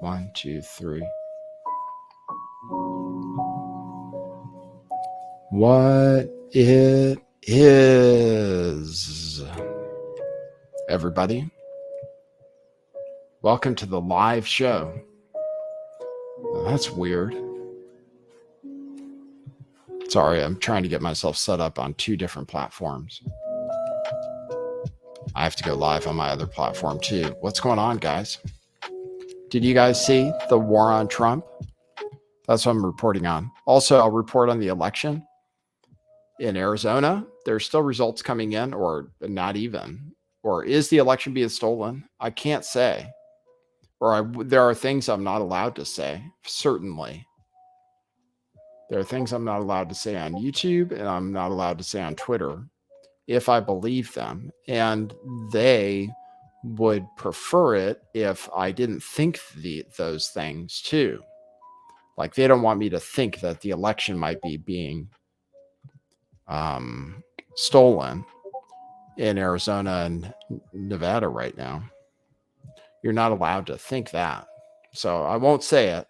1, 2, 3. What it is, everybody. Welcome to the live show. Well, that's weird. Sorry, I'm trying to get myself set up on 2 different platforms. I have to go live on my other platform too. What's going on, guys? Did you guys see the war on Trump? That's what I'm reporting on. Also, I'll report on the election in Arizona. There's still results coming in, or not even. Or is the election being stolen? I can't say. Or there are things I'm not allowed to say, certainly. There are things I'm not allowed to say on YouTube, and I'm not allowed to say on Twitter if I believe them. And they would prefer it if I didn't think those things too. Like, they don't want me to think that the election might be being stolen in Arizona and Nevada right now. You're not allowed to think that. So I won't say it,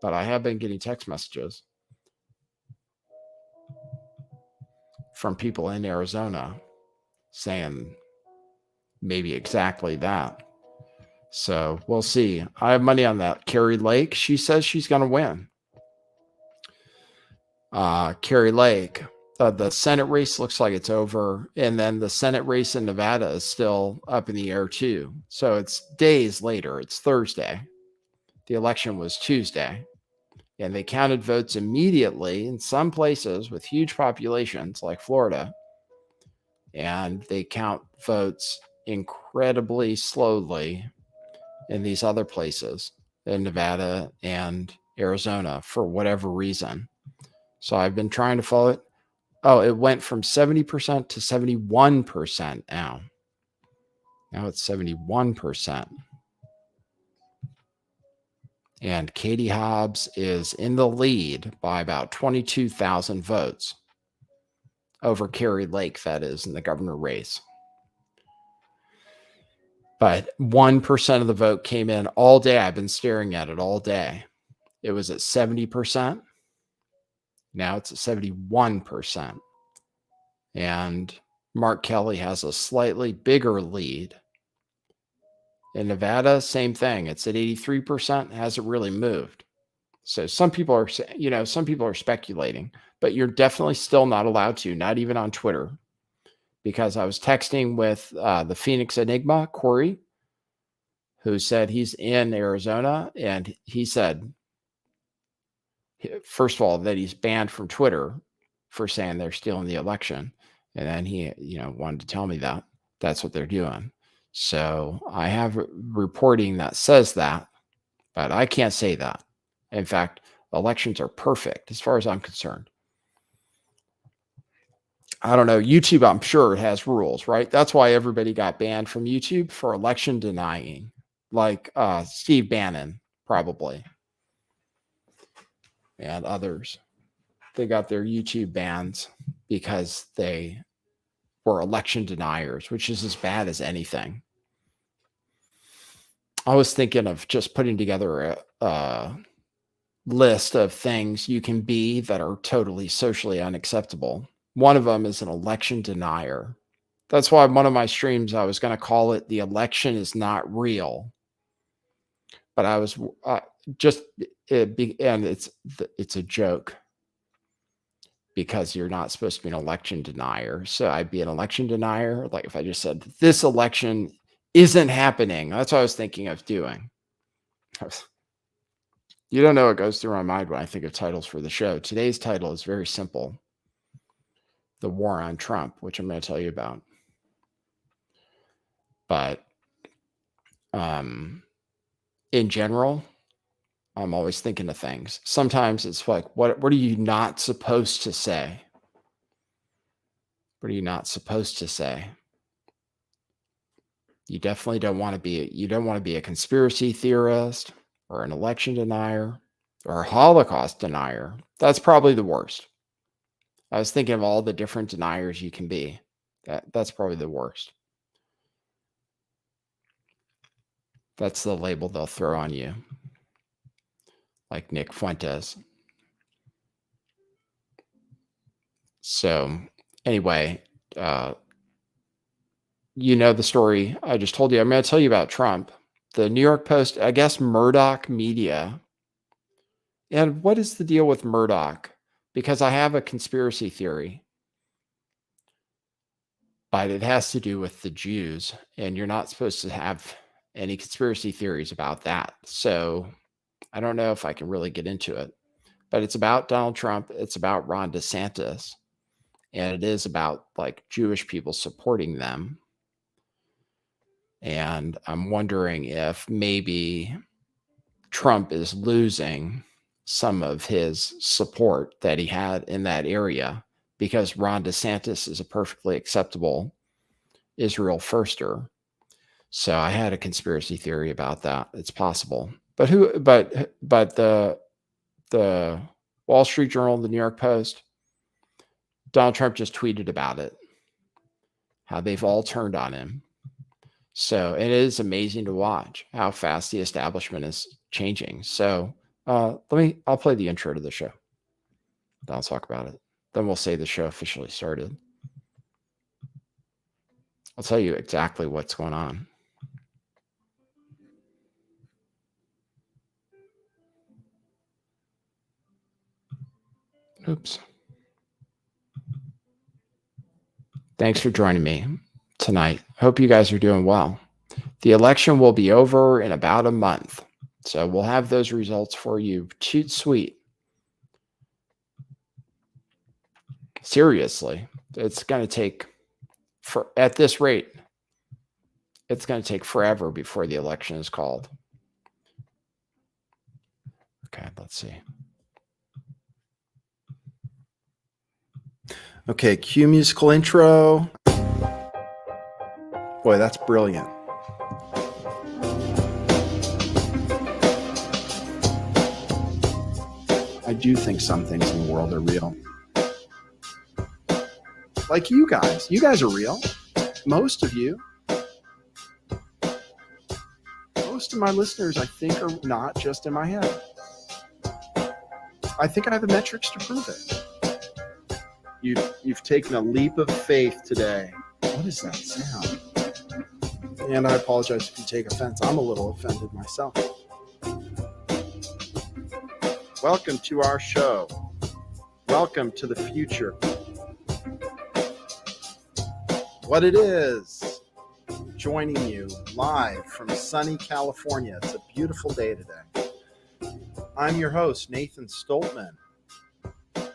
but I have been getting text messages from people in Arizona saying maybe exactly that. So we'll see. I have money on that. Kari Lake, she says she's going to win. Kari Lake, the Senate race looks like it's over. And then the Senate race in Nevada is still up in the air too. So it's days later. It's Thursday. The election was Tuesday. And they counted votes immediately in some places with huge populations like Florida. And they count votes incredibly slowly in these other places in Nevada and Arizona for whatever reason. So I've been trying to follow it. Oh, it went from 70% to 71% now. Now it's 71%. And Katie Hobbs is in the lead by about 22,000 votes over Kari Lake, that is, in the governor race. But 1% of the vote came in all day. I've been staring at it all day. It was at 70%. Now it's at 71%. And Mark Kelly has a slightly bigger lead. In Nevada, same thing. It's at 83%. It hasn't really moved. So some people are speculating, but you're definitely still not allowed to, not even on Twitter. Because I was texting with the Phoenix Enigma, Kari, who said he's in Arizona, and he said, first of all, that he's banned from Twitter for saying they're stealing the election. And then he, wanted to tell me that that's what they're doing. So I have reporting that says that, but I can't say that. In fact, elections are perfect as far as I'm concerned. I don't know. YouTube, I'm sure, has rules, right? That's why everybody got banned from YouTube for election denying, like Steve Bannon, probably, and others. They got their YouTube bans because they were election deniers, which is as bad as anything. I was thinking of just putting together a list of things you can be that are totally socially unacceptable. One of them is an election denier. That's why one of my streams, I was going to call it "The Election is Not Real." But I was and it's a joke because you're not supposed to be an election denier. So I'd be an election denier. Like if I just said, this election isn't happening. That's what I was thinking of doing. You don't know what goes through my mind when I think of titles for the show. Today's title is very simple. The war on Trump, which I'm going to tell you about. But in general, I'm always thinking of things. Sometimes it's like, what are you not supposed to say? What are you not supposed to say? You definitely don't want to be a conspiracy theorist or an election denier or a Holocaust denier. That's probably the worst. I was thinking of all the different deniers you can be. That's probably the worst. That's the label they'll throw on you. like Nick Fuentes. So anyway, you know the story I just told you. I'm going to tell you about Trump. The New York Post, I guess Murdoch Media. And what is the deal with Murdoch? Because I have a conspiracy theory, but it has to do with the Jews, and you're not supposed to have any conspiracy theories about that. So I don't know if I can really get into it, but it's about Donald Trump. It's about Ron DeSantis, and it is about like Jewish people supporting them. And I'm wondering if maybe Trump is losing some of his support that he had in that area because Ron DeSantis is a perfectly acceptable Israel firster. So I had a conspiracy theory about that. It's possible. But the Wall Street Journal, the New York Post, Donald Trump just tweeted about it, how they've all turned on him. So it is amazing to watch how fast the establishment is changing. So I'll play the intro to the show. Then I'll talk about it. Then we'll say the show officially started. I'll tell you exactly what's going on. Oops. Thanks for joining me tonight. Hope you guys are doing well. The election will be over in about a month. So we'll have those results for you. Cheat sweet. Seriously, it's going to take, at this rate, it's going to take forever before the election is called. Okay, let's see. Okay, cue musical intro. Boy, that's brilliant. I do think some things in the world are real. Like you guys. You guys are real. Most of you. Most of my listeners, I think, are not just in my head. I think I have the metrics to prove it. You've taken a leap of faith today. What is that sound? And I apologize if you take offense. I'm a little offended myself. Welcome to our show. Welcome to the future. What it is, joining you live from sunny California. It's a beautiful day today. I'm your host, Nathan Stoltman. And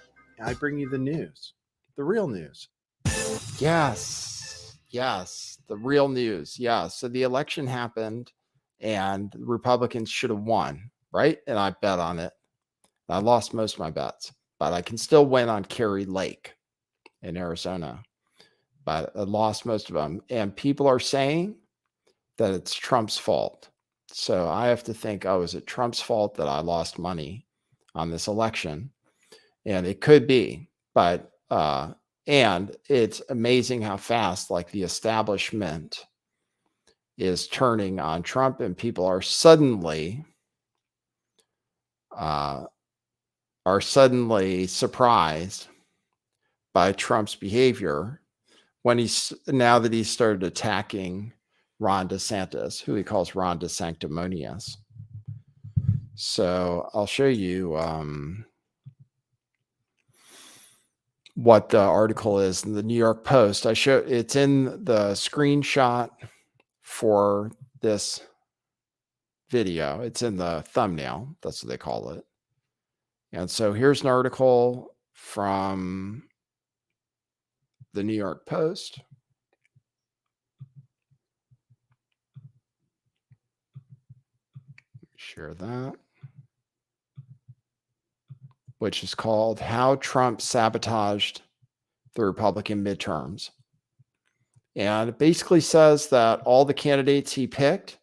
I bring you the news, the real news. Yes, the real news. Yeah, so the election happened and the Republicans should have won, right? And I bet on it. I lost most of my bets, but I can still win on Kari Lake in Arizona. But I lost most of them. And people are saying that it's Trump's fault. So I have to think, oh, is it Trump's fault that I lost money on this election? And it could be, but, and it's amazing how fast, like, the establishment is turning on Trump, and people are suddenly surprised by Trump's behavior now that he's started attacking Ron DeSantis, who he calls Ron DeSanctimonious. So I'll show you what the article is in the New York Post. It's in the screenshot for this video. It's in the thumbnail. That's what they call it. And so here's an article from the New York Post. Share that. Which is called How Trump Sabotaged the Republican Midterms. And it basically says that all the candidates he picked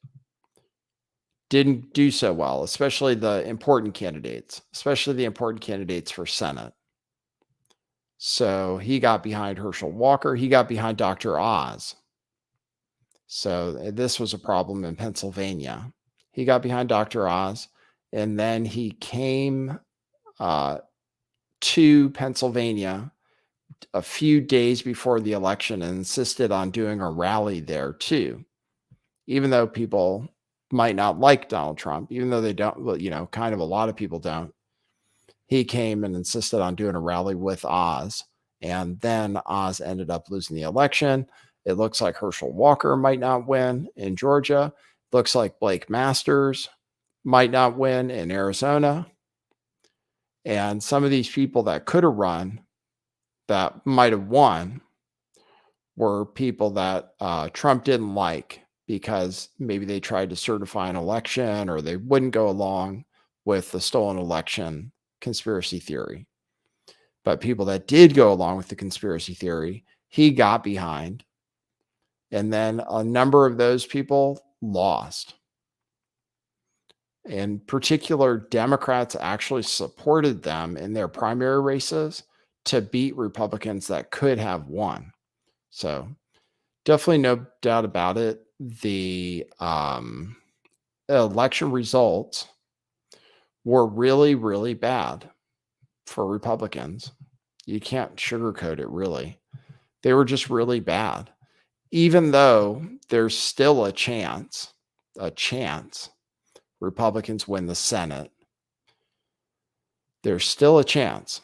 didn't do so well, especially the important candidates for Senate. So he got behind Herschel Walker. He got behind Dr. Oz. So this was a problem in Pennsylvania. He got behind Dr. Oz, And then he came to Pennsylvania a few days before the election and insisted on doing a rally there too, even though people might not like Donald Trump, even though they don't, well, kind of a lot of people don't. He came and insisted on doing a rally with Oz, and then Oz ended up losing the election. It looks like Herschel Walker might not win in Georgia. Looks like Blake Masters might not win in Arizona. And some of these people that could have run that might have won were people that Trump didn't like because maybe they tried to certify an election or they wouldn't go along with the stolen election conspiracy theory. But people that did go along with the conspiracy theory, he got behind. And then a number of those people lost. In particular, Democrats actually supported them in their primary races to beat Republicans that could have won. So definitely no doubt about it. The election results were really, really bad for Republicans. You can't sugarcoat it, really. They were just really bad. Even though there's still a chance Republicans win the Senate. There's still a chance.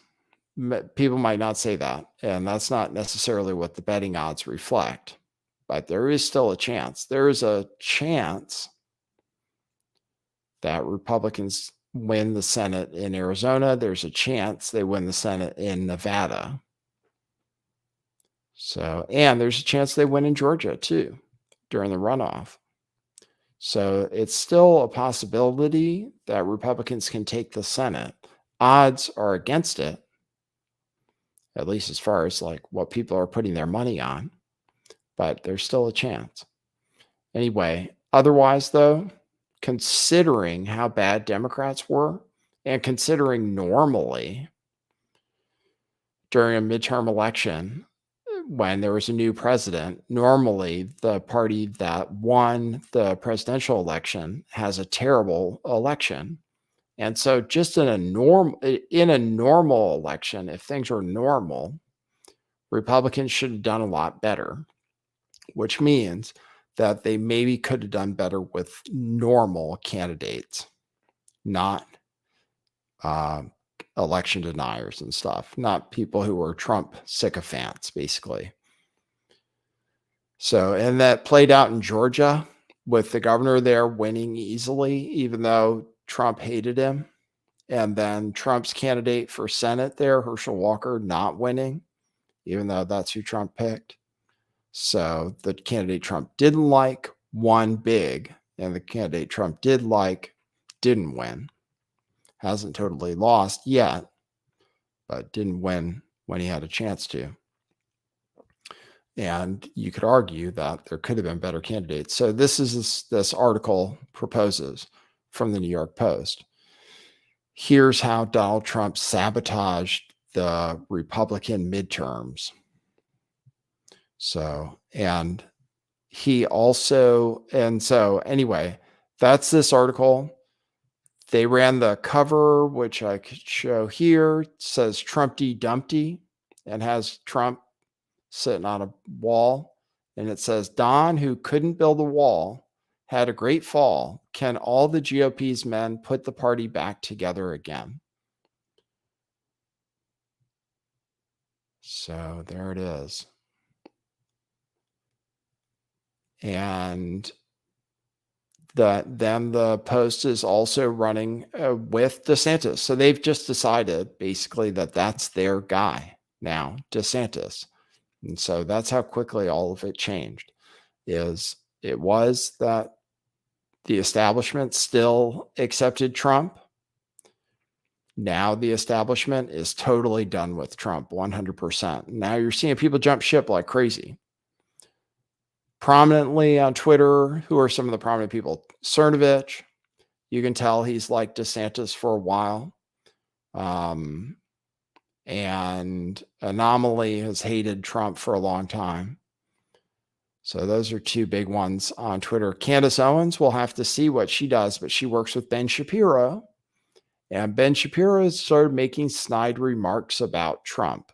People might not say that, and that's not necessarily what the betting odds reflect, but there is still a chance. There is a chance that Republicans win the Senate in Arizona. There's a chance they win the Senate in Nevada. So, and there's a chance they win in Georgia too during the runoff. So it's still a possibility that Republicans can take the Senate. Odds are against it, at least as far as like what people are putting their money on, but there's still a chance. Anyway, otherwise though, considering how bad Democrats were and considering normally during a midterm election, when there was a new president, normally the party that won the presidential election has a terrible election. And so just in a normal election, if things were normal, Republicans should have done a lot better, which means that they maybe could have done better with normal candidates, not election deniers and stuff, not people who were Trump sycophants, basically. So, and that played out in Georgia with the governor there winning easily, even though Trump hated him. And then Trump's candidate for Senate there, Herschel Walker, not winning, even though that's who Trump picked. So the candidate Trump didn't like won big, and the candidate Trump did like didn't win. Hasn't totally lost yet, but didn't win when he had a chance to. And you could argue that there could have been better candidates. So this article proposes from the New York Post. Here's how Donald Trump sabotaged the Republican midterms. So anyway, that's this article. They ran the cover, which I could show here. It says Trumpty Dumpty and has Trump sitting on a wall. And it says, Don, who couldn't build a wall, had a great fall. Can all the GOP's men put the party back together again? So there it is. And then the Post is also running with DeSantis. So they've just decided basically that that's their guy now, DeSantis. And so that's how quickly all of it changed. It was that the establishment still accepted Trump. Now the establishment is totally done with Trump, 100%. Now you're seeing people jump ship like crazy. Prominently on Twitter, who are some of the prominent people? Cernovich, you can tell he's like DeSantis for a while. And Anomaly has hated Trump for a long time. So those are two big ones on Twitter. Candace Owens, we'll have to see what she does, but she works with Ben Shapiro. And Ben Shapiro started making snide remarks about Trump.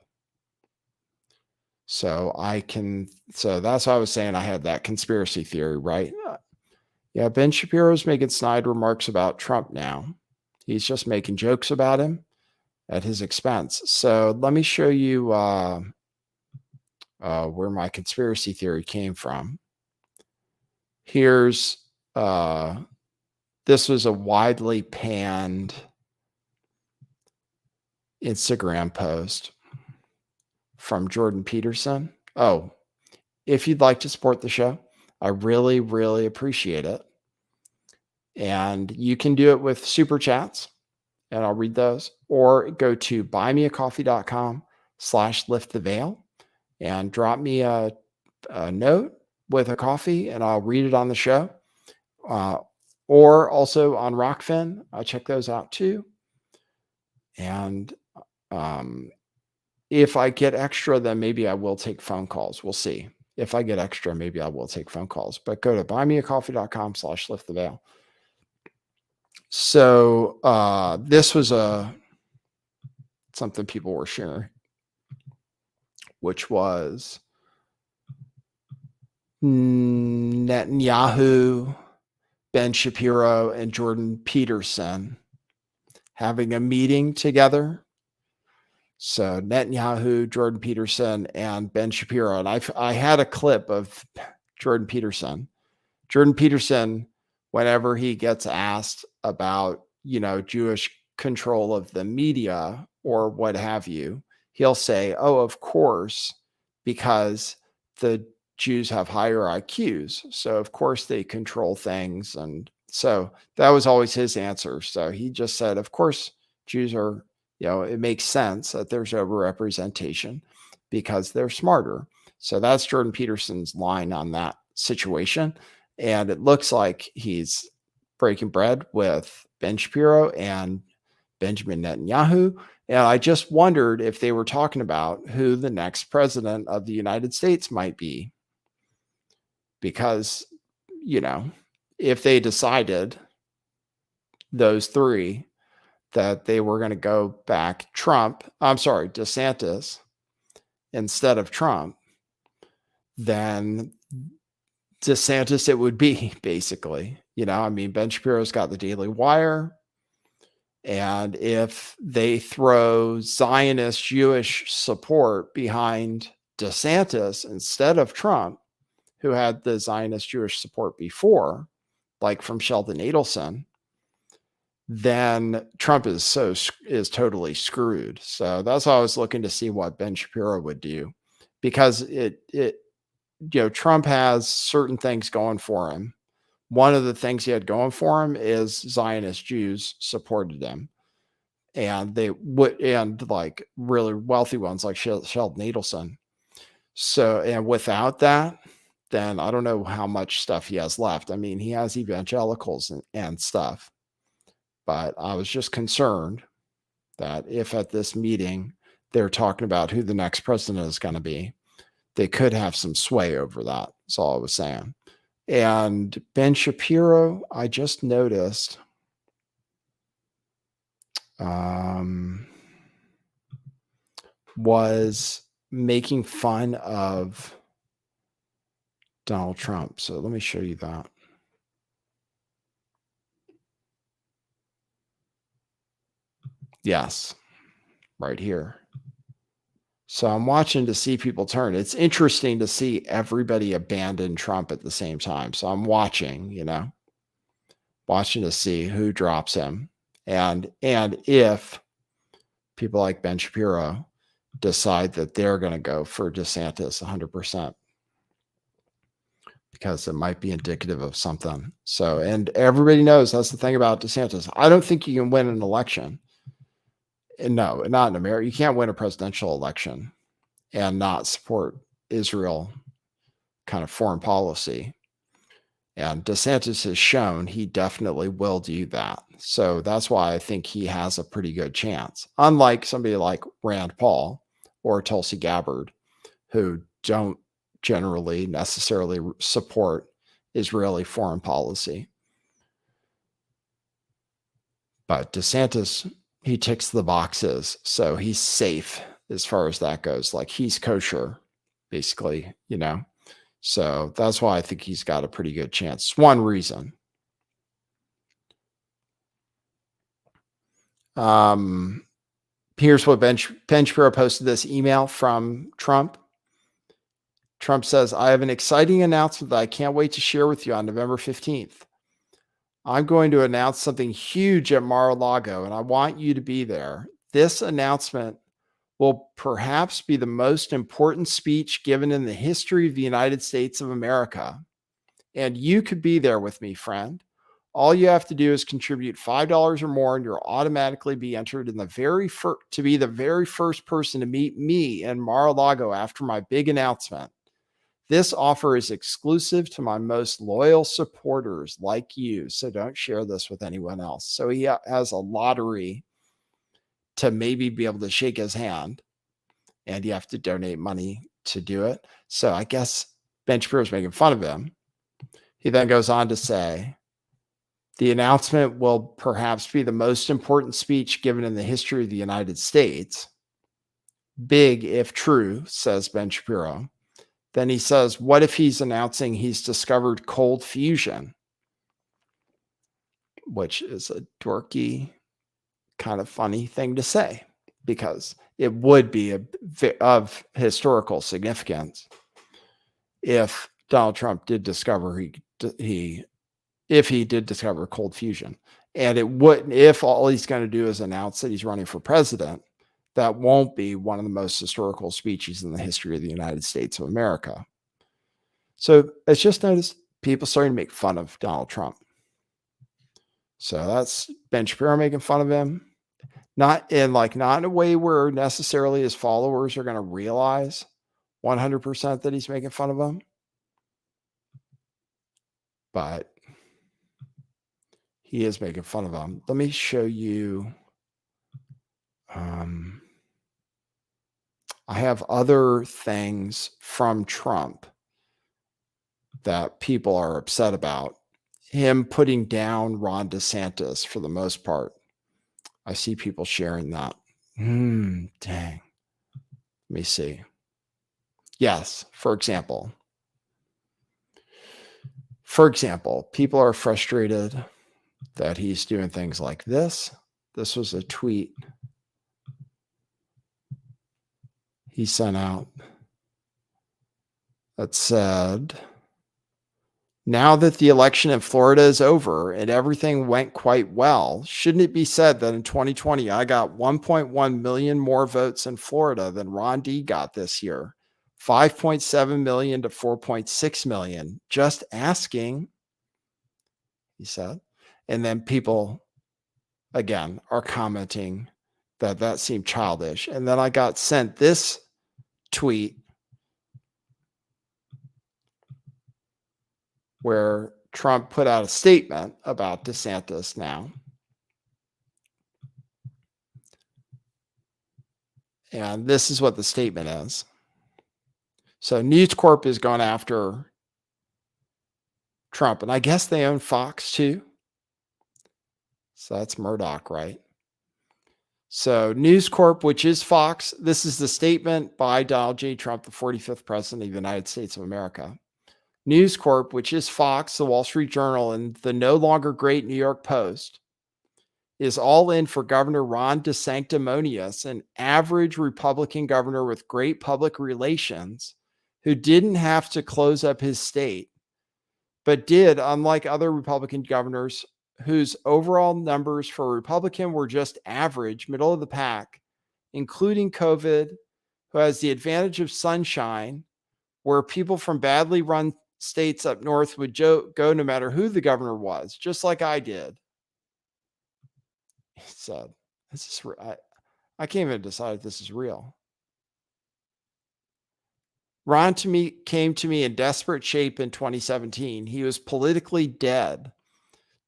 So that's why I was saying I had that conspiracy theory, right? Yeah, Ben Shapiro's making snide remarks about Trump now. He's just making jokes about him at his expense. So let me show you where my conspiracy theory came from. Here's this was a widely panned Instagram post from Jordan Peterson. Oh, if you'd like to support the show, I really, really appreciate it. And you can do it with super chats, and I'll read those, or go to buymeacoffee.com/lifttheveil and drop me a note with a coffee, and I'll read it on the show. Or also on Rockfin, I check those out too. And if I get extra, then maybe I will take phone calls. We'll see. If I get extra, maybe I will take phone calls. But go to buymeacoffee.com/lifttheveil. So this was something people were sharing, which was Netanyahu, Ben Shapiro, and Jordan Peterson having a meeting together. So Netanyahu, Jordan Peterson, and Ben Shapiro. And I had a clip of Jordan Peterson. Jordan Peterson, whenever he gets asked about, Jewish control of the media or what have you, he'll say, oh, of course, because the Jews have higher IQs. So of course they control things. And so that was always his answer. So he just said, of course, Jews are, it makes sense that there's overrepresentation because they're smarter. So that's Jordan Peterson's line on that situation. And it looks like he's breaking bread with Ben Shapiro and Benjamin Netanyahu. And I just wondered if they were talking about who the next president of the United States might be. Because, if they decided, those three, that they were going to go back DeSantis instead of Trump, then DeSantis it would be, basically. Ben Shapiro's got the Daily Wire. And if they throw Zionist Jewish support behind DeSantis instead of Trump, who had the Zionist Jewish support before, like from Sheldon Adelson, then Trump is totally screwed. So that's why I was looking to see what Ben Shapiro would do, because Trump has certain things going for him. One of the things he had going for him is Zionist Jews supported him, and like really wealthy ones like Sheldon Adelson. So, and without that, then I don't know how much stuff he has left. I mean, he has evangelicals and stuff, but I was just concerned that if at this meeting they're talking about who the next president is going to be, they could have some sway over that. That's all I was saying. And Ben Shapiro, I just noticed, was making fun of Donald Trump. So let me show you that. Yes, right here. So I'm watching to see people turn. It's interesting to see everybody abandon Trump at the same time. So I'm watching, watching to see who drops him. And if people like Ben Shapiro decide that they're going to go for DeSantis 100%, because it might be indicative of something. So, and everybody knows that's the thing about DeSantis. I don't think you can win an election. And no, not in America. You can't win a presidential election and not support Israel kind of foreign policy. And DeSantis has shown he definitely will do that. So that's why I think he has a pretty good chance. Unlike somebody like Rand Paul or Tulsi Gabbard, who don't generally necessarily support Israeli foreign policy. But DeSantis, he ticks the boxes, so he's safe as far as that goes. Like, he's kosher, basically, So that's why I think he's got a pretty good chance. It's one reason. Here's what Ben Shapiro posted, this email from Trump. Trump says, I have an exciting announcement that I can't wait to share with you on November 15th. I'm going to announce something huge at Mar-a-Lago, and I want you to be there. This announcement will perhaps be the most important speech given in the history of the United States of America. And you could be there with me, friend. All you have to do is contribute $5 or more, and you'll automatically be entered in to be the very first person to meet me in Mar-a-Lago after my big announcement. This offer is exclusive to my most loyal supporters like you, so don't share this with anyone else. So he has a lottery to maybe be able to shake his hand, and you have to donate money to do it. So I guess Ben Shapiro's making fun of him. He then goes on to say, the announcement will perhaps be the most important speech given in the history of the United States. Big if true, says Ben Shapiro. Then he says, what if he's announcing he's discovered cold fusion? Which is a dorky, kind of funny thing to say, because it would be of historical significance if Donald Trump did discover if he did discover cold fusion. And it wouldn't, if all he's going to do is announce that he's running for president, that won't be one of the most historical speeches in the history of the United States of America. So it's just noticed people starting to make fun of Donald Trump. So that's Ben Shapiro making fun of him. Not in a way where necessarily his followers are going to realize 100% that he's making fun of them. But he is making fun of them. Let me show you. I have other things from Trump that people are upset about. Him putting down Ron DeSantis for the most part. I see people sharing that. Dang. Let me see. Yes, for example, people are frustrated that he's doing things like this. This was a tweet he sent out that said, now that the election in Florida is over and everything went quite well, shouldn't it be said that in 2020, I got 1.1 million more votes in Florida than Ron D got this year? 5.7 million to 4.6 million. Just asking, he said. And then people, again, are commenting that seemed childish. And then I got sent this tweet where Trump put out a statement about DeSantis now. And this is what the statement is. So News Corp is going after Trump, and I guess they own Fox too. So that's Murdoch, right? So News Corp, which is Fox, this is the statement by Donald J. Trump, the 45th president of the United States of America. News Corp, which is Fox, the Wall Street Journal, and the no longer great New York Post, is all in for Governor Ron DeSanctimonious, an average Republican governor with great public relations who didn't have to close up his state, but did, unlike other Republican governors whose overall numbers for Republican were just average, middle of the pack, including COVID, who has the advantage of sunshine, where people from badly run states up north would go no matter who the governor was, just like I did. He said, I can't even decide if this is real. Ron came to me in desperate shape in 2017. He was politically dead,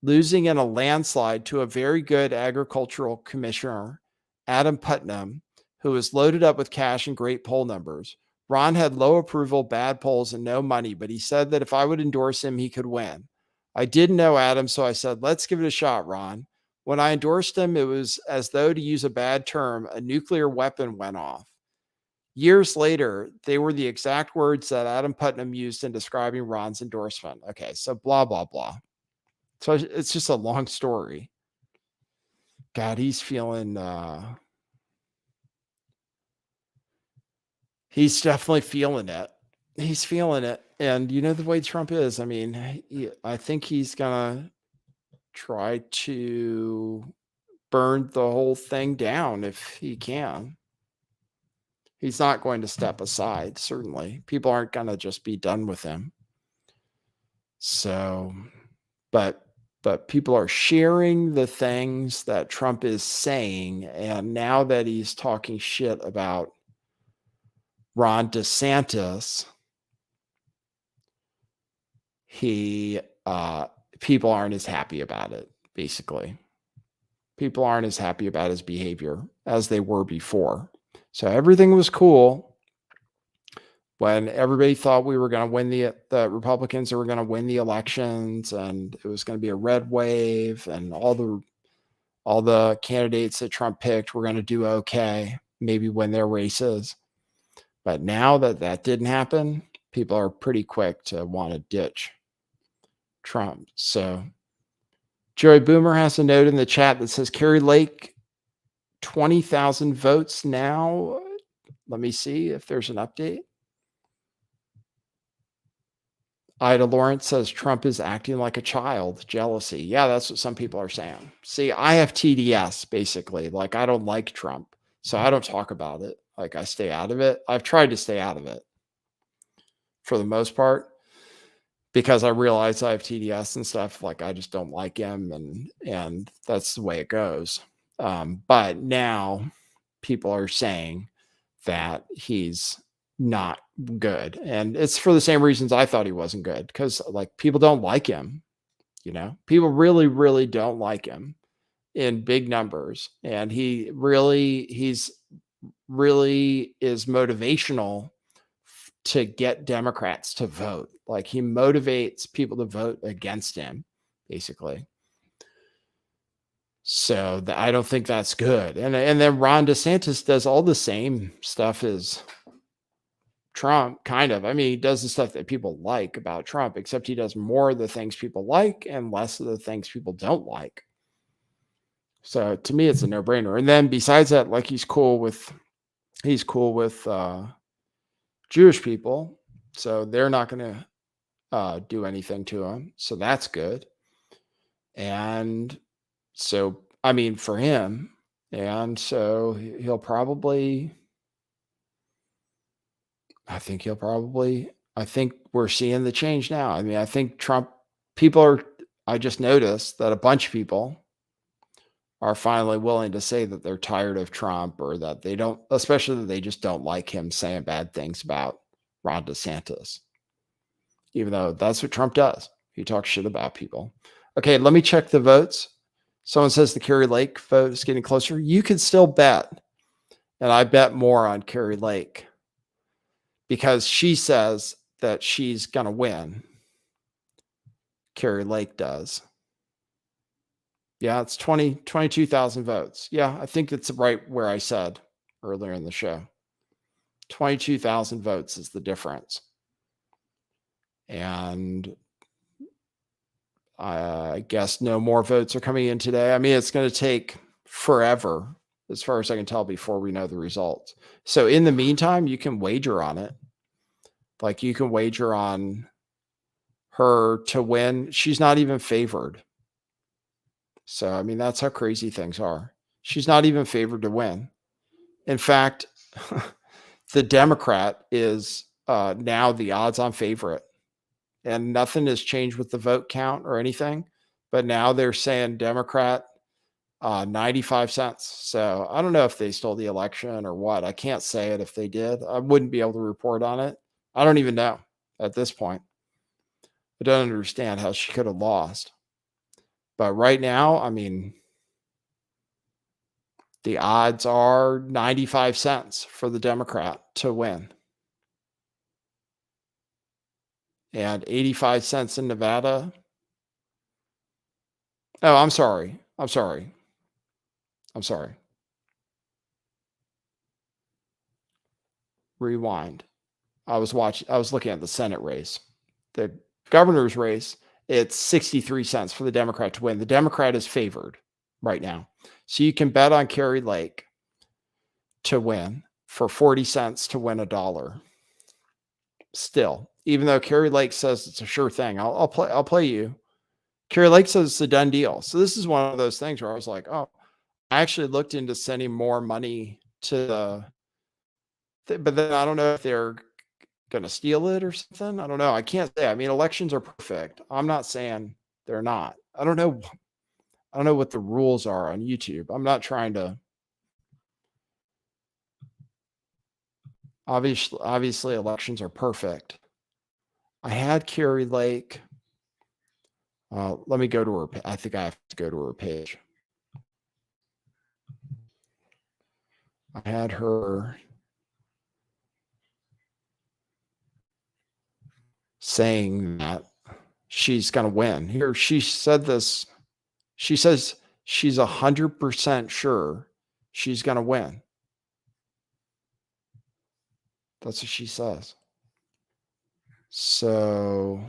losing in a landslide to a very good agricultural commissioner, Adam Putnam, who was loaded up with cash and great poll numbers. Ron had low approval, bad polls, and no money, but he said that if I would endorse him, he could win. I didn't know Adam, so I said, let's give it a shot, Ron. When I endorsed him, it was as though, to use a bad term, a nuclear weapon went off. Years later, they were the exact words that Adam Putnam used in describing Ron's endorsement. Okay, so blah, blah, blah. So it's just a long story. God, he's definitely feeling it. He's feeling it. And you know the way Trump is. I mean, I think he's going to try to burn the whole thing down if he can. He's not going to step aside, certainly. People aren't going to just be done with him. So, but people are sharing the things that Trump is saying. And now that he's talking shit about Ron DeSantis, people aren't as happy about it, basically. People aren't as happy about his behavior as they were before. So everything was cool when everybody thought we were going to win the Republicans were going to win the elections, and it was going to be a red wave, and all the candidates that Trump picked were going to do okay, maybe win their races. But now that didn't happen, people are pretty quick to want to ditch Trump. So Joey Boomer has a note in the chat that says Kari Lake, 20,000 votes now. Let me see if there's an update. Ida Lawrence says Trump is acting like a child. Jealousy. Yeah, that's what some people are saying. See, I have TDS, basically. Like, I don't like Trump, so I don't talk about it. Like, I stay out of it. I've tried to stay out of it for the most part because I realize I have TDS and stuff. Like, I just don't like him, and that's the way it goes. But now people are saying that he's not good, and it's for the same reasons I thought he wasn't good, because like people don't like him, people really, really don't like him in big numbers, and he's really is motivational to get Democrats to vote. Like, he motivates people to vote against him, basically. So I don't think that's good. And then Ron DeSantis does all the same stuff as Trump, kind of. I mean, he does the stuff that people like about Trump, except he does more of the things people like and less of the things people don't like. So to me, it's a no-brainer. And then besides that, like, he's cool with Jewish people, so they're not going to do anything to him. So that's good. And so, I mean, for him, and so he'll probably, I think we're seeing the change now. I mean, I think Trump, I just noticed that a bunch of people are finally willing to say that they're tired of Trump, or that they don't, especially that they just don't like him saying bad things about Ron DeSantis, even though that's what Trump does. He talks shit about people. Okay, let me check the votes. Someone says the Kari Lake vote is getting closer. You can still bet. And I bet more on Kari Lake because she says that she's going to win. Kari Lake does. Yeah, it's 22,000 votes. Yeah, I think it's right where I said earlier in the show. 22,000 votes is the difference. And I guess no more votes are coming in today. I mean, it's going to take forever, as far as I can tell, before we know the results. So in the meantime, you can wager on it. Like, you can wager on her to win. She's not even favored. So, I mean, that's how crazy things are. She's not even favored to win. In fact, the Democrat is now the odds-on favorite. And nothing has changed with the vote count or anything. But now they're saying Democrat 95 cents. So I don't know if they stole the election or what. I can't say it if they did. I wouldn't be able to report on it. I don't even know at this point. I don't understand how she could have lost. But right now, I mean, the odds are 95 cents for the Democrat to win. And 85 cents in Nevada. Oh, I'm sorry. I'm sorry. Rewind. I was looking at the Senate race. The governor's race, it's 63 cents for the Democrat to win. The Democrat is favored right now. So you can bet on Kari Lake to win for 40 cents to win $1. Still, even though Kari Lake says it's a sure thing, I'll play you. Kari Lake says it's a done deal. So this is one of those things where I was like, oh, I actually looked into sending more money to but then I don't know if they're going to steal it or something. I don't know. I can't say. I mean, elections are perfect. I'm not saying they're not. I don't know what the rules are on YouTube. I'm not trying to. Obviously, elections are perfect. I had Kari Lake. Let me go to her. I think I have to go to her page. I had her saying that she's going to win. Here, she said this. She says she's 100% sure she's going to win. That's what she says. So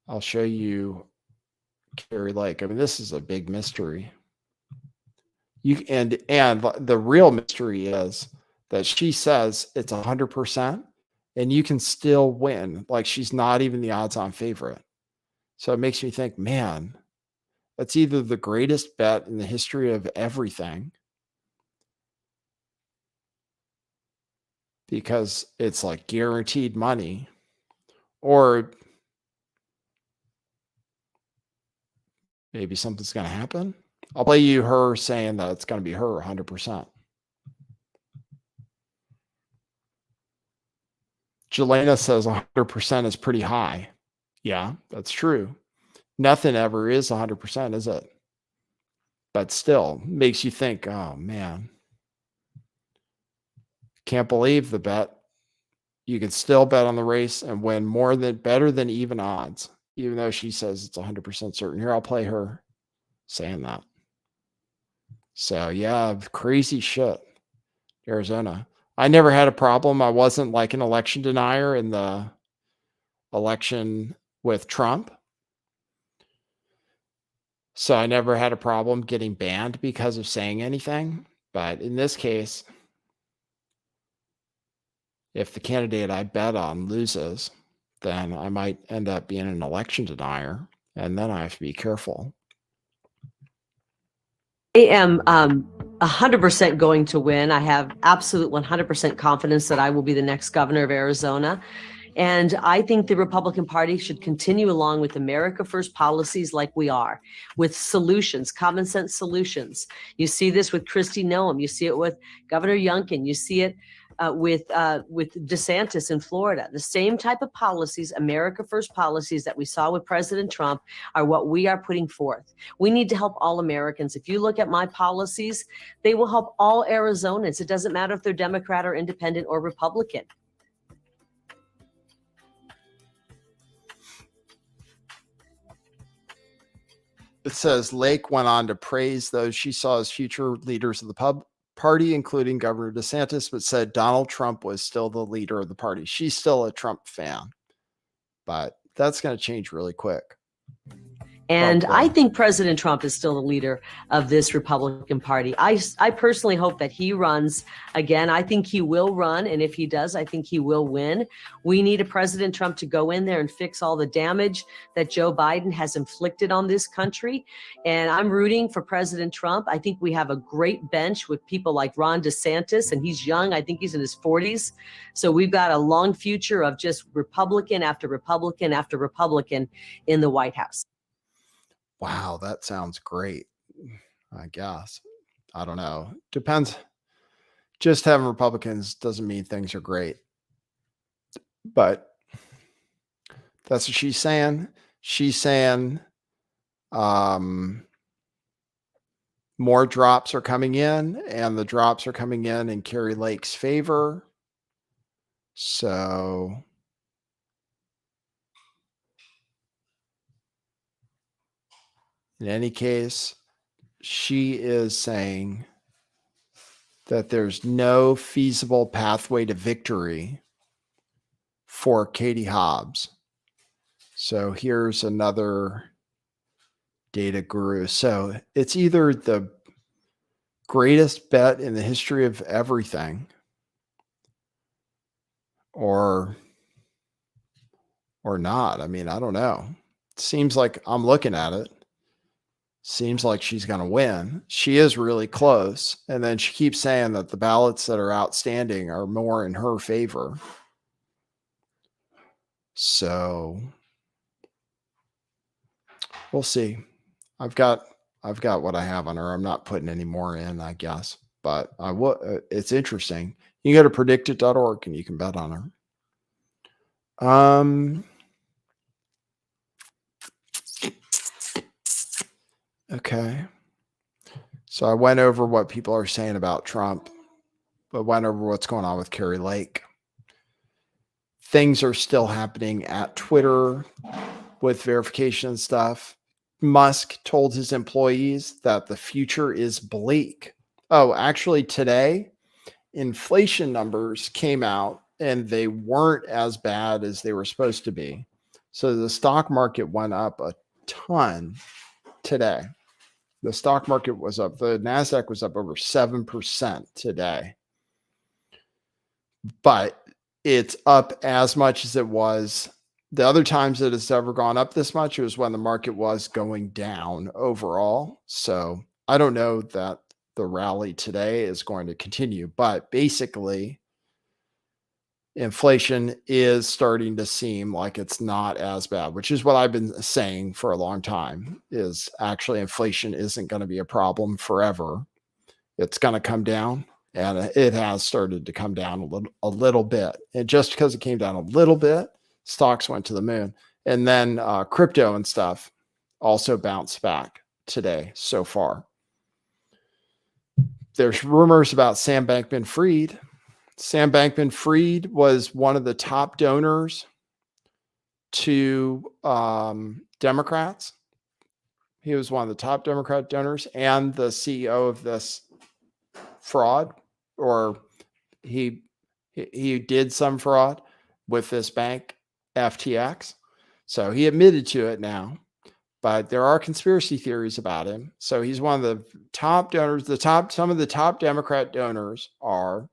I'll show you Kari Lake. I mean, this is a big mystery. And the real mystery is that she says it's 100% and you can still win. Like she's not even the odds-on favorite. So it makes me think, man, that's either the greatest bet in the history of everything, because it's like guaranteed money, or maybe something's going to happen. I'll play you her saying that it's going to be her 100%. Jelena says 100% is pretty high. Yeah, that's true. Nothing ever is 100%, is it? But still makes you think, oh man, can't believe the bet. You can still bet on the race and win better than even odds, even though she says it's 100% certain. Here, I'll play her saying that. So yeah, crazy shit. Arizona. I never had a problem. I wasn't like an election denier in the election with Trump. So I never had a problem getting banned because of saying anything. But in this case, if the candidate I bet on loses, then I might end up being an election denier. And then I have to be careful. I am 100% going to win. I have absolute 100% confidence that I will be the next governor of Arizona. And I think the Republican Party should continue along with America First policies like we are, with solutions, common sense solutions. You see this with Kristi Noem. You see it with Governor Youngkin. You see it with DeSantis in Florida. The same type of policies, America First policies that we saw with President Trump, are what we are putting forth. We need to help all Americans. If you look at my policies, they will help all Arizonans. It doesn't matter if they're Democrat or Independent or Republican. It says Lake went on to praise those she saw as future leaders of the party, including Governor DeSantis, but said Donald Trump was still the leader of the party. She's still a Trump fan, but that's going to change really quick. And I think President Trump is still the leader of this Republican Party. I personally hope that he runs again. I think he will run. And if he does, I think he will win. We need a President Trump to go in there and fix all the damage that Joe Biden has inflicted on this country. And I'm rooting for President Trump. I think we have a great bench with people like Ron DeSantis, and he's young. I think he's in his 40s. So we've got a long future of just Republican after Republican after Republican in the White House. Wow, that sounds great. I guess. I don't know. Depends. Just having Republicans doesn't mean things are great. But that's what she's saying. She's saying more drops are coming in, and the drops are coming in Kari Lake's favor. So In any case, she is saying that there's no feasible pathway to victory for Katie Hobbs. So here's another data guru. So it's either the greatest bet in the history of everything or not. I mean, I don't know. It seems like I'm looking at it. Seems like she's going to win. She is really close. And then she keeps saying that the ballots that are outstanding are more in her favor. So we'll see. I've got what I have on her. I'm not putting any more in, I guess, but I will. It's interesting. You can go to predictit.org and you can bet on her. Okay. So I went over what people are saying about Trump, but went over what's going on with Kari Lake. Things are still happening at Twitter with verification and stuff. Musk told his employees that the future is bleak. Oh, actually today, inflation numbers came out and they weren't as bad as they were supposed to be. So the stock market went up a ton today. The stock market was up. The NASDAQ was up over 7% today. But it's up as much as it was. The other times that it's ever gone up this much, it was when the market was going down overall. So I don't know that the rally today is going to continue, but basically inflation is starting to seem like it's not as bad, which is what I've been saying for a long time, is actually inflation isn't going to be a problem forever. It's going to come down, and it has started to come down a little bit. And just because it came down a little bit, stocks went to the moon. And then crypto and stuff also bounced back today so far. There's rumors about Sam Bankman-Fried. Sam Bankman-Fried was one of the top donors to Democrats. He was one of the top Democrat donors and the CEO of this fraud, or he did some fraud with this bank, FTX. So he admitted to it now, but there are conspiracy theories about him. So he's one of the top donors. Some of the top Democrat donors are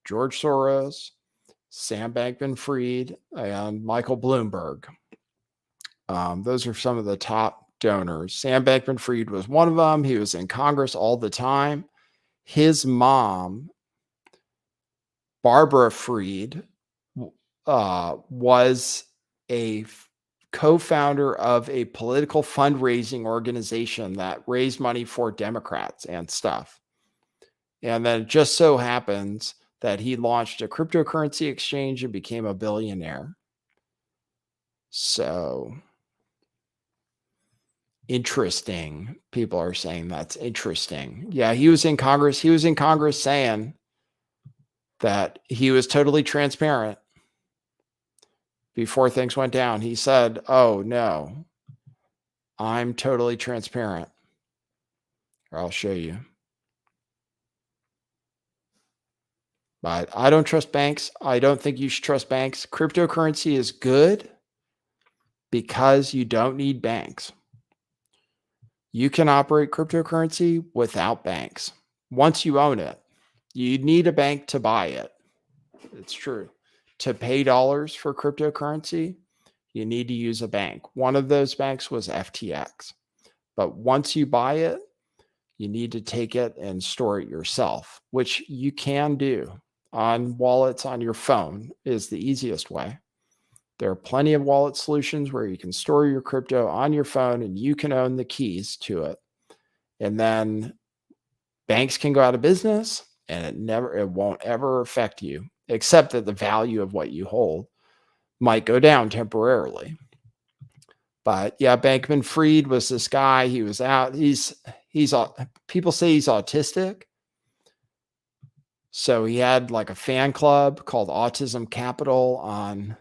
George Soros, Sam Bankman-Fried, and Michael Bloomberg. Those are some of the top donors. Sam Bankman-Fried was one of them. He was in Congress all the time. His mom, Barbara Fried, was a co-founder of a political fundraising organization that raised money for Democrats and stuff. And then it just so happens that he launched a cryptocurrency exchange and became a billionaire. So interesting. People are saying that's interesting. Yeah, he was in Congress. He was in Congress saying that he was totally transparent before things went down. He said, "Oh no, I'm totally transparent." Or I'll show you. But I don't trust banks. I don't think you should trust banks. Cryptocurrency is good because you don't need banks. You can operate cryptocurrency without banks. Once you own it, you need a bank to buy it. It's true. To pay dollars for cryptocurrency, you need to use a bank. One of those banks was FTX. But once you buy it, you need to take it and store it yourself, which you can do on wallets on your phone is the easiest way. There are plenty of wallet solutions where you can store your crypto on your phone and you can own the keys to it. And then banks can go out of business and it won't ever affect you, except that the value of what you hold might go down temporarily. But yeah, Bankman-Fried was this guy. He was out. People say he's autistic. So he had like a fan club called Autism Capital on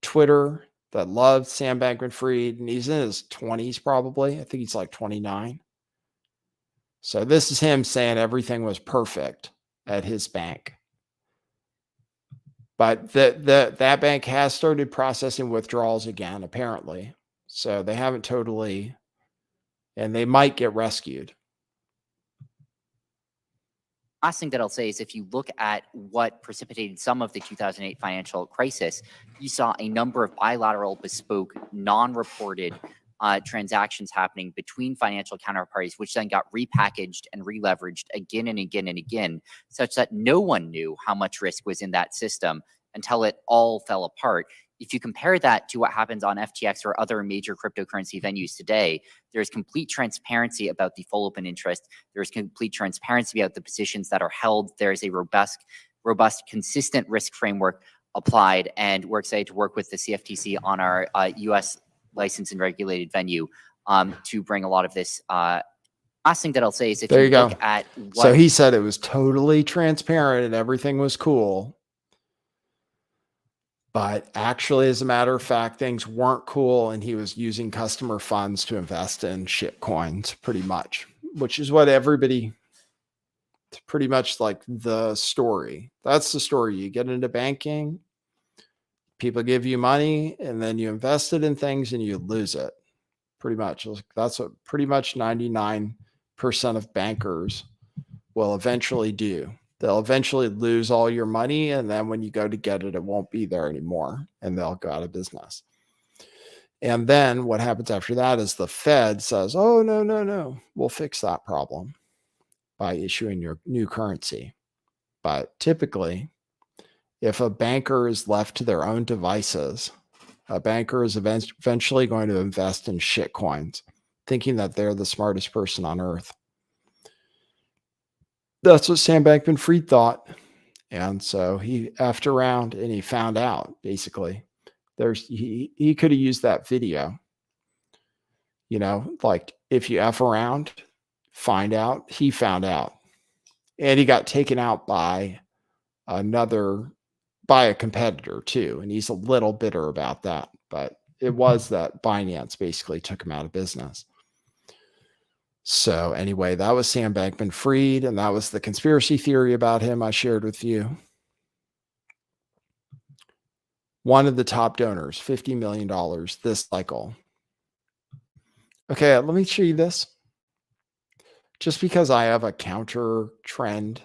Twitter. that loved Sam Bankman-Fried, and he's in his 20s probably. I think he's like 29. So this is him saying everything was perfect at his bank. But that bank has started processing withdrawals again, apparently. So they haven't totally, and they might get rescued. Last thing that I'll say is if you look at what precipitated some of the 2008 financial crisis, you saw a number of bilateral, bespoke, non-reported transactions happening between financial counterparties, which then got repackaged and re-leveraged again and again and again, such that no one knew how much risk was in that system until it all fell apart. If you compare that to what happens on FTX or other major cryptocurrency venues today, there's complete transparency about the full open interest. There's complete transparency about the positions that are held. There's a robust, consistent risk framework applied, and we're excited to work with the CFTC on our U.S. licensed and regulated venue to bring a lot of this. Last thing that I'll say is if you look at what... So he said it was totally transparent and everything was cool. But actually, as a matter of fact, things weren't cool, and he was using customer funds to invest in shit coins, pretty much, which is what everybody, pretty much like the story. That's the story. You get into banking, people give you money, and then you invest it in things and you lose it. Pretty much. That's what pretty much 99% of bankers will eventually do. They'll eventually lose all your money, and then when you go to get it, it won't be there anymore, and they'll go out of business. And then what happens after that is the Fed says, oh, no, we'll fix that problem by issuing your new currency. But typically, if a banker is left to their own devices, a banker is eventually going to invest in shit coins, thinking that they're the smartest person on earth. That's what Sam Bankman-Fried thought. And so he effed around and he found out, basically. He could have used that video. You know, like if you F around, find out, he found out. And he got taken out by a competitor too. And he's a little bitter about that. But it was that Binance basically took him out of business. So anyway, that was Sam Bankman-Fried, and that was the conspiracy theory about him I shared with you. One of the top donors, $50 million this cycle. Okay, let me show you this. Just because I have a counter trend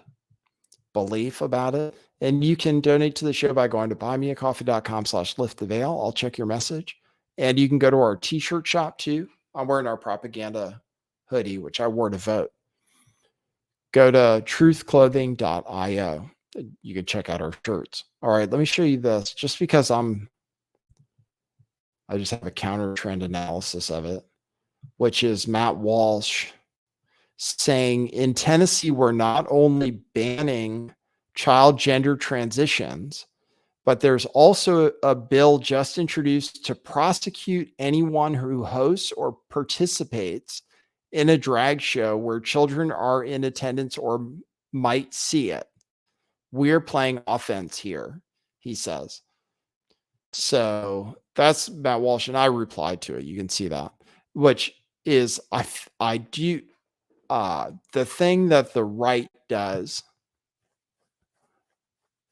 belief about it, and you can donate to the show by going to buymeacoffee.com/lifttheveil. I'll check your message. And you can go to our t-shirt shop too. I'm wearing our propaganda hoodie, which I wore to vote. Go to truthclothing.io. You can check out our shirts. All right, let me show you this. Just because I just have a counter trend analysis of it, which is Matt Walsh saying in Tennessee, we're not only banning child gender transitions, but there's also a bill just introduced to prosecute anyone who hosts or participates in a drag show where children are in attendance or might see it. We're playing offense here, he says. So that's Matt Walsh, and I replied to it. You can see that, which is I do the thing that the right does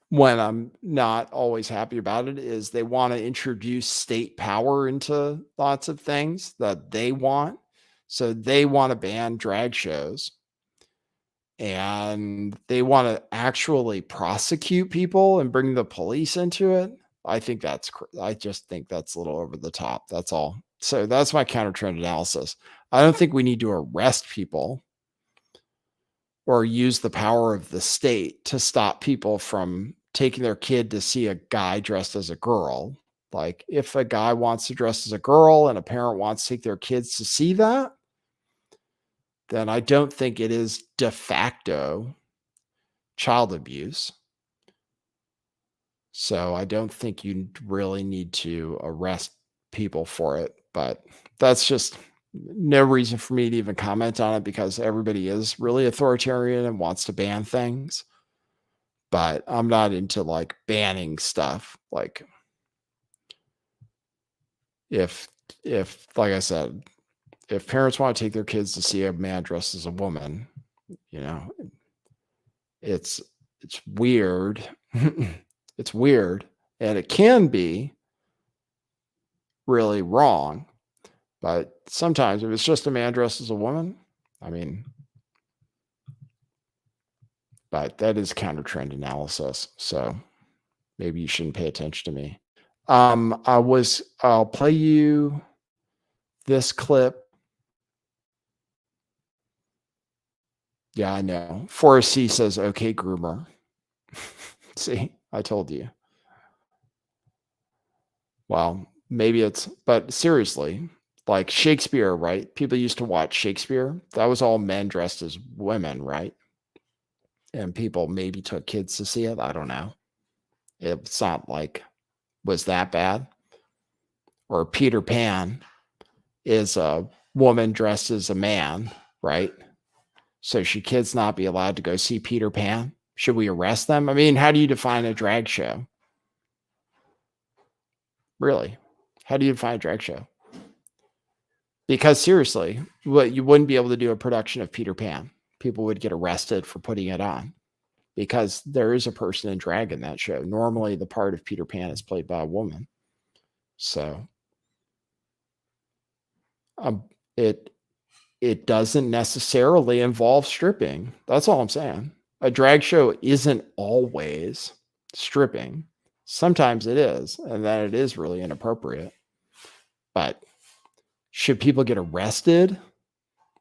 when I'm not always happy about it is they want to introduce state power into lots of things that they want. So they want to ban drag shows, and they want to actually prosecute people and bring the police into it. I just think that's a little over the top. That's all. So that's my counter trend analysis. I don't think we need to arrest people or use the power of the state to stop people from taking their kid to see a guy dressed as a girl. Like if a guy wants to dress as a girl and a parent wants to take their kids to see that, then I don't think it is de facto child abuse. So I don't think you really need to arrest people for it. But that's just no reason for me to even comment on it because everybody is really authoritarian and wants to ban things. But I'm not into like banning stuff. Like if like I said, if parents want to take their kids to see a man dressed as a woman, you know, it's weird. It's weird, and it can be really wrong. But sometimes if it's just a man dressed as a woman, I mean, but that is counter trend analysis. So maybe you shouldn't pay attention to me. I'll play you this clip. Yeah, I know. Forrest C says, okay, groomer. See, I told you. Well, maybe but seriously, like Shakespeare, right? People used to watch Shakespeare. That was all men dressed as women, right? And people maybe took kids to see it. I don't know. It's not like, was that bad? Or Peter Pan is a woman dressed as a man, right? So should kids not be allowed to go see Peter Pan? Should we arrest them? I mean, how do you define a drag show? Really? How do you define a drag show? Because seriously, you wouldn't be able to do a production of Peter Pan. People would get arrested for putting it on because there is a person in drag in that show. Normally, the part of Peter Pan is played by a woman. So it doesn't necessarily involve stripping. That's all I'm saying. A drag show isn't always stripping. Sometimes it is, and then it is really inappropriate. But should people get arrested?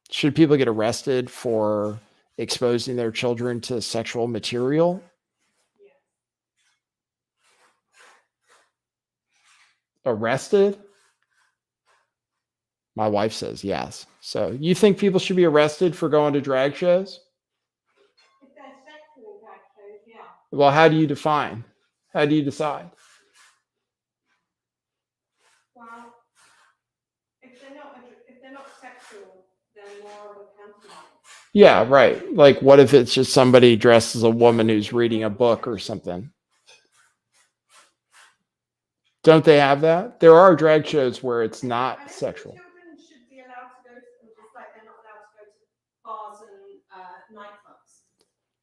Should people get arrested for exposing their children to sexual material? Arrested? My wife says yes. So you think people should be arrested for going to drag shows? If they're sexual drag shows, yeah. Well, how do you define? How do you decide? Well, if they're not sexual, they're more of a pantomime. Yeah, right. Like, what if it's just somebody dressed as a woman who's reading a book or something? Don't they have that? There are drag shows where it's I not don't think sexual. children should be allowed to go to them, just like they're not allowed to go to bars and nightclubs.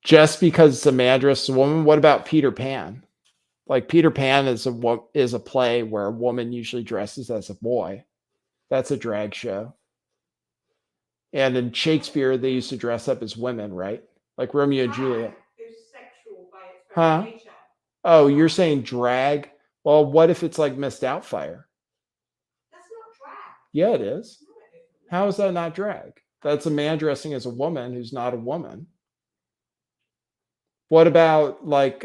Just because it's a man dressed as a woman. What about Peter Pan? Like Peter Pan is a play where a woman usually dresses as a boy. That's a drag show. And in Shakespeare, they used to dress up as women, right? Like Romeo and Juliet. Drag is sexual by its Huh? very nature. Oh, you're saying drag? Well, what if it's like Miss Doubtfire? That's not drag. Yeah, it is. No, it isn't. How is that not drag? That's a man dressing as a woman who's not a woman. What about like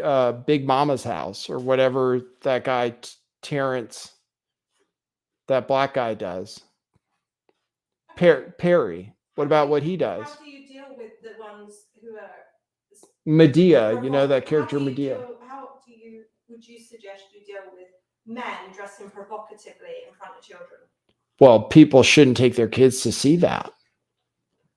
Big Mama's House or whatever that guy Terrence, that black guy does? Perry. What about what he does? How do you deal with the ones who are Medea, you know that character How Medea. would you suggest you deal with men dressing provocatively in front of children? Well, people shouldn't take their kids to see that.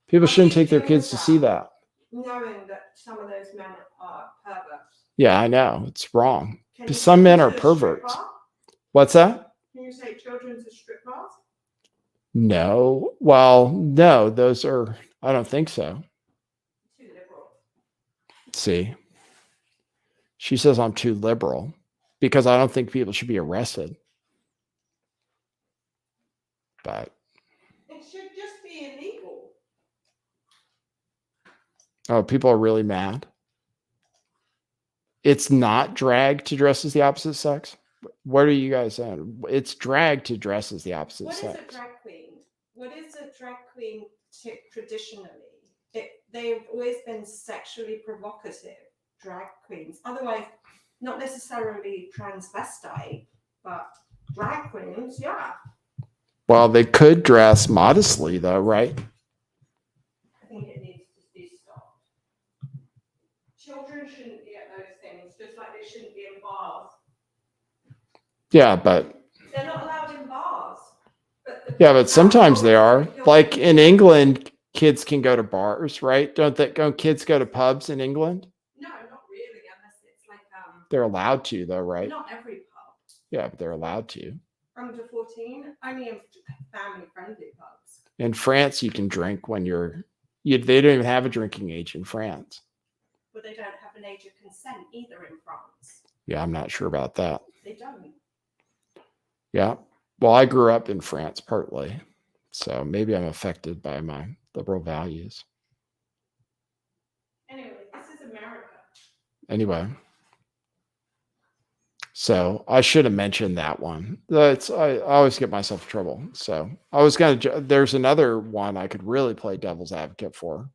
People How do shouldn't you take their deal kids with to see that? that. Knowing that some of those men are perverts. Yeah, I know. It's wrong. Can you Some take men them are to a strip perverts. bar? What's that? Can you take children to strip bars? No. Well, no, those are, I don't think so. Too liberal. See, she says I'm too liberal because I don't think people should be arrested. But It should just be illegal. oh, people are really mad. It's not drag to dress as the opposite sex. What are you guys saying? It's drag to dress as the opposite What is sex. a drag queen? What is a drag queen traditionally? They've always been sexually provocative drag queens. Otherwise, not necessarily transvestite, but drag queens, yeah. Well, they could dress modestly, though, right? I think it needs to be stopped. Children shouldn't be at those things, just like they shouldn't be in bars. Yeah, but They're not allowed in bars. but sometimes they are. Like in England, kids can go to bars, right? Don't kids go to pubs in England? No, not really, unless it's like They're allowed to, though, right? not every pub. Yeah, but they're allowed to. Under 14, only in family-friendly pubs. In France, you can drink when they don't even have a drinking age in France. But they don't have an age of consent either in France. Yeah, I'm not sure about that. They don't. Yeah. Well, I grew up in France partly, so maybe I'm affected by my liberal values. Anyway, this is America. Anyway. So I should have mentioned that one. I always get myself in trouble. So I was there's another one I could really play devil's advocate for,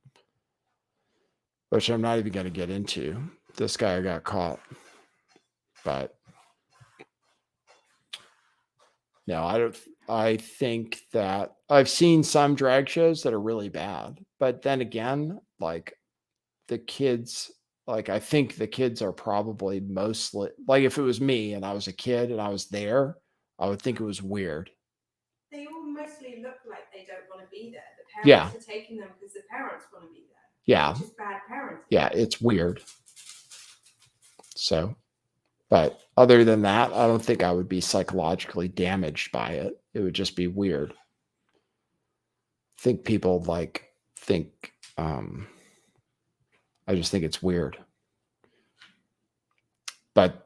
which I'm not even going to get into. This guy got caught, but no, I think that I've seen some drag shows that are really bad, but then again, like the kids, like I think the kids are probably mostly like if it was me and I was a kid and I was there, I would think it was weird. They all mostly look like they don't want to be there. The parents Yeah. are taking them because the parents want to be there. Yeah. Which is bad parenting. Yeah, it's weird. So, but other than that, I don't think I would be psychologically damaged by it. It would just be weird. I think people I just think it's weird. But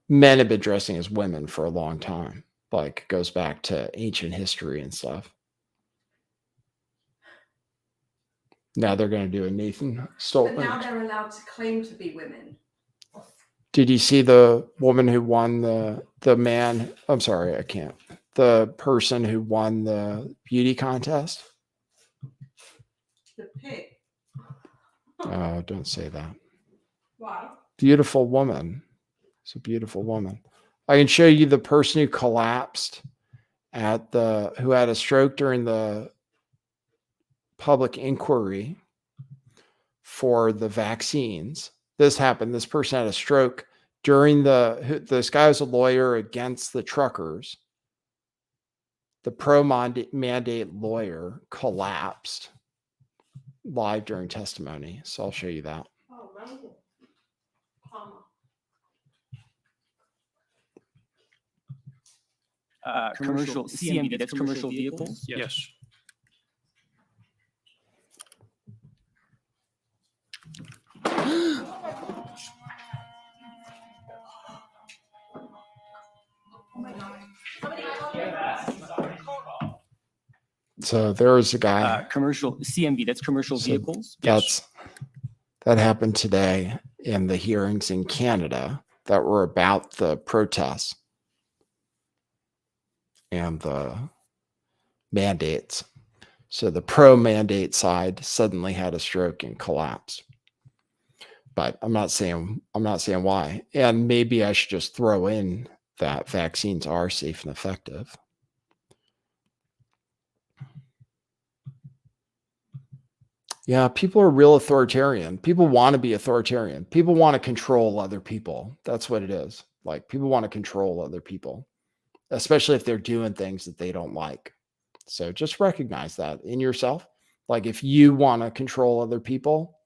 men have been dressing as women for a long time. Like goes back to ancient history and stuff. Now they're going to do a Nathan Stoltman. But now they're allowed to claim to be women. Did you see the woman who won the man? I'm sorry, I can't. The person who won the beauty contest? The pig. Oh, don't say that. Why? Beautiful woman. It's a beautiful woman. I can show you the person who collapsed who had a stroke during the public inquiry for the vaccines. This happened. This person had a stroke during this guy was a lawyer against the truckers. The pro-mandate lawyer collapsed live during testimony. So I'll show you that. Oh, no. Commercial CMV, that's commercial vehicles? Yes. So there was a guy. Commercial CMV, that's commercial vehicles? Yes. That happened today in the hearings in Canada that were about the protests and the mandates. So the pro-mandate side suddenly had a stroke and collapsed. But I'm not saying why. And maybe I should just throw in that vaccines are safe and effective. Yeah, people are real authoritarian. People want to be authoritarian. People want to control other people. That's what it is. Like people want to control other people, especially if they're doing things that they don't like. So just recognize that in yourself. Like if you want to control other people,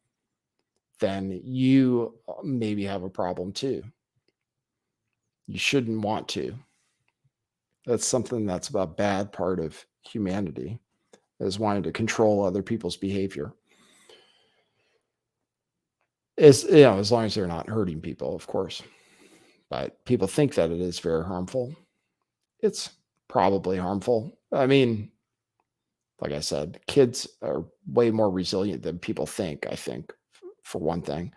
then you maybe have a problem too. You shouldn't want to. That's something that's a bad part of humanity, is wanting to control other people's behavior. As long as they're not hurting people, of course. But people think that it is very harmful. It's probably harmful. I mean, like I said, kids are way more resilient than people think, I think, for one thing.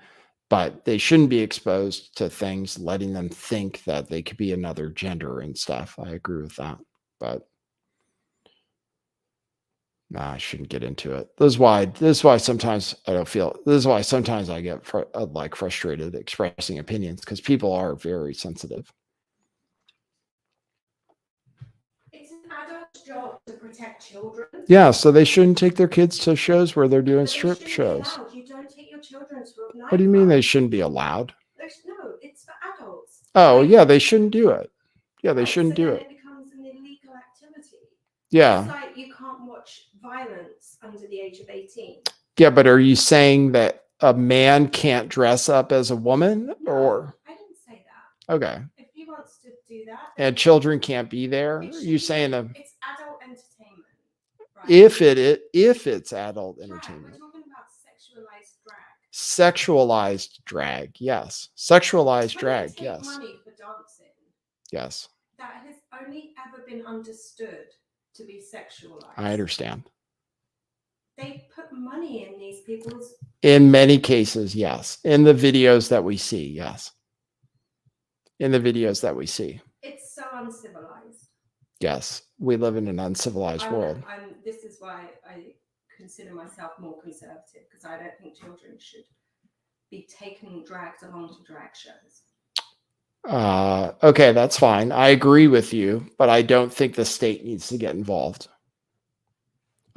But they shouldn't be exposed to things letting them think that they could be another gender and stuff. I agree with that. But I shouldn't get into it. This is why sometimes I don't feel. This is why sometimes I get frustrated expressing opinions, because people are very sensitive. It's an adult's job to protect children. Yeah, so they shouldn't take their kids to shows where they're doing But they strip shouldn't be shows. allowed. You don't take your children to a What do you mean they nightclub. shouldn't be allowed? No, it's for adults. Oh, Right? yeah, they shouldn't do it. Yeah, they Right, shouldn't so do then it. It becomes an illegal activity. Yeah. It's like you can't watch violence under the age of 18. Yeah, but are you saying that a man can't dress up as a woman? No, Or I didn't say that. okay. If he wants to do that. and children can't be there. It You shouldn't saying be. It's adult entertainment. Right? if it's adult Drag, entertainment, we're talking about sexualized drag. sexualized drag, yes. Sexualized When drag, they take yes, money for dancing, yes. that has only ever been understood to be sexualized. I understand. They put money in these people's. In many cases, yes. In the videos that we see, yes. In the videos that we see, It's so uncivilized. yes. We live in an uncivilized world. This is why I consider myself more conservative, because I don't think children should be dragged along to drag shows. Okay, that's fine. I agree with you, but I don't think the state needs to get involved.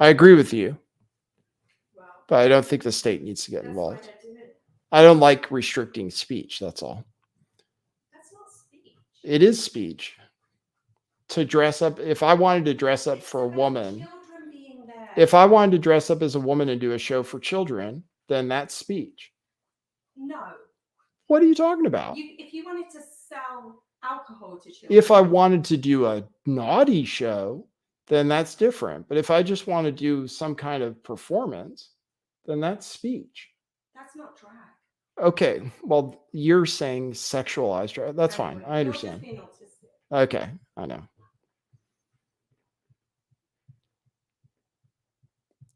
I agree with you, Well, but I don't think the state needs to get that's why involved. they're doing it. I don't like restricting speech. That's all. That's not speech. It is speech. To dress up, if I wanted to dress up It's for a about woman, children being there. if I wanted to dress up as a woman and do a show for children, then that's speech. No. What are you talking about? If you wanted to sell alcohol to children. If I wanted to do a naughty show, then that's different. But if I just want to do some kind of performance, then that's speech. That's not drag. Okay, well, you're saying sexualized drag. That's fine. Anyway, I you're just understand. being autistic. Okay, I know.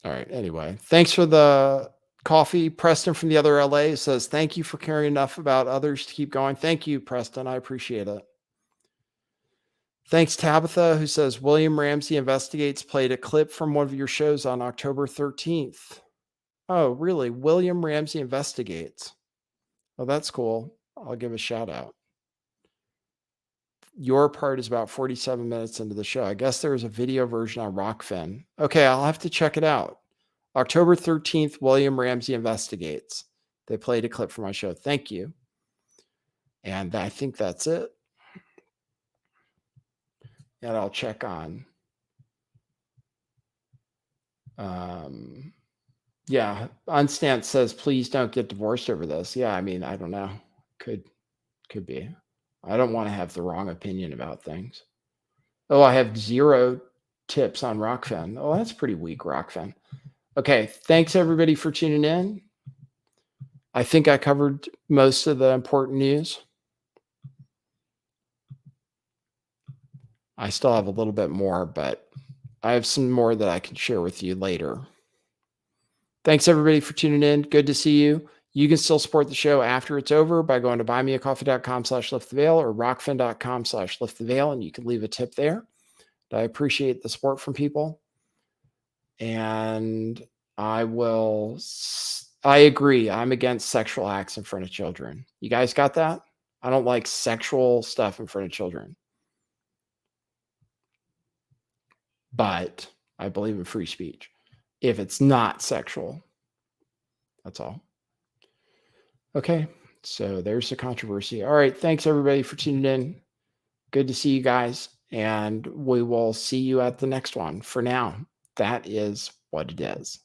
All right. Anyway, thanks for the coffee. Preston from the other LA says, thank you for caring enough about others to keep going. Thank you, Preston. I appreciate it. Thanks, Tabitha, who says, William Ramsey Investigates played a clip from one of your shows on October 13th. Oh, really? William Ramsey Investigates. Oh, that's cool. I'll give a shout out. Your part is about 47 minutes into the show. I guess there's a video version on Rockfin. Okay, I'll have to check it out. October 13th, William Ramsey Investigates. They played a clip from my show. Thank you. And I think that's it. And I'll check on. Yeah, Unstant says, please don't get divorced over this. Yeah, I mean, I don't know. Could be. I don't want to have the wrong opinion about things. Oh, I have 0 tips on Rockfin. Oh, that's pretty weak, Rockfin. Okay, thanks everybody for tuning in. I think I covered most of the important news. I still have a little bit more, but I have some more that I can share with you later. Thanks everybody for tuning in. Good to see you. You can still support the show after it's over by going to buymeacoffee.com/lifttheveil or rockfin.com/lifttheveil, and you can leave a tip there. I appreciate the support from people. And I agree. I'm against sexual acts in front of children. You guys got that? I don't like sexual stuff in front of children. But I believe in free speech. If it's not sexual, that's all. Okay, so there's the controversy. All right, thanks everybody for tuning in. Good to see you guys, and we will see you at the next one. For now, that is what it is.